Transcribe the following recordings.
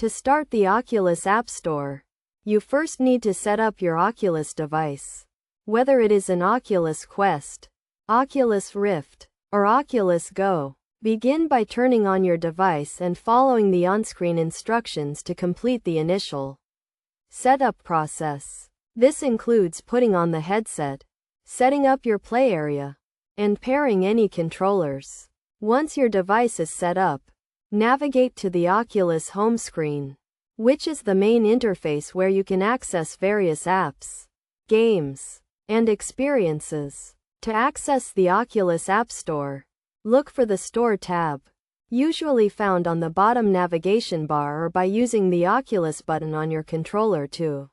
To start the Oculus App Store, you first need to set up your Oculus device. Whether it is an Oculus Quest, Oculus Rift, or Oculus Go, begin by turning on your device and following the on-screen instructions to complete the initial setup process. This includes putting on the headset, setting up your play area, and pairing any controllers. Once your device is set up, navigate to the Oculus home screen, which is the main interface where you can access various apps, games, and experiences. To access the Oculus App Store, look for the Store tab, usually found on the bottom navigation bar, or by using the Oculus button on your controller to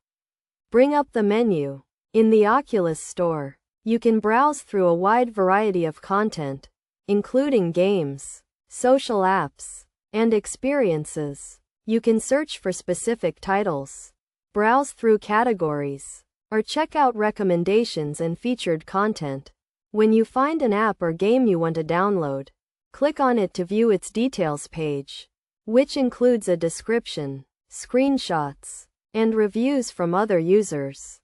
bring up the menu. In the Oculus Store, you can browse through a wide variety of content, including games, social apps, and experiences. You can search for specific titles, browse through categories, or check out recommendations and featured content. When you find an app or game you want to download, click on it to view its details page, which includes a description, screenshots, and reviews from other users.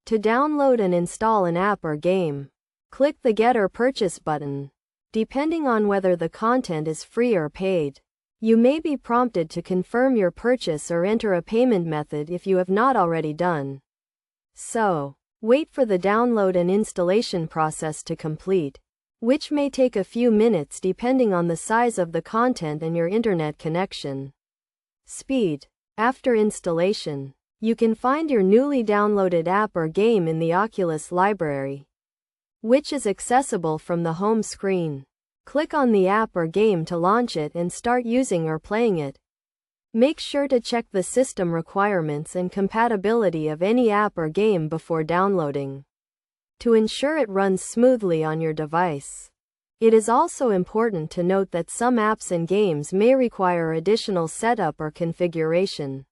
To download and install an app or game, click the Get or Purchase button. Depending on whether the content is free or paid, you may be prompted to confirm your purchase or enter a payment method if you have not already done so. Wait for the download and installation process to complete, which may take a few minutes depending on the size of the content and your internet connection speed. After installation, you can find your newly downloaded app or game in the Oculus library, which is accessible from the home screen. Click on the app or game to launch it and start using or playing it. Make sure to check the system requirements and compatibility of any app or game before downloading, to ensure it runs smoothly on your device. It is also important to note that some apps and games may require additional setup or configuration,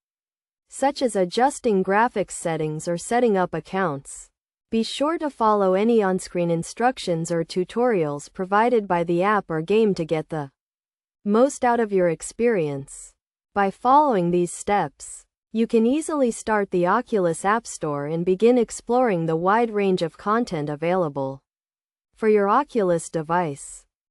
such as adjusting graphics settings or setting up accounts. Be sure to follow any on-screen instructions or tutorials provided by the app or game to get the most out of your experience. By following these steps, you can easily start the Oculus App Store and begin exploring the wide range of content available for your Oculus device.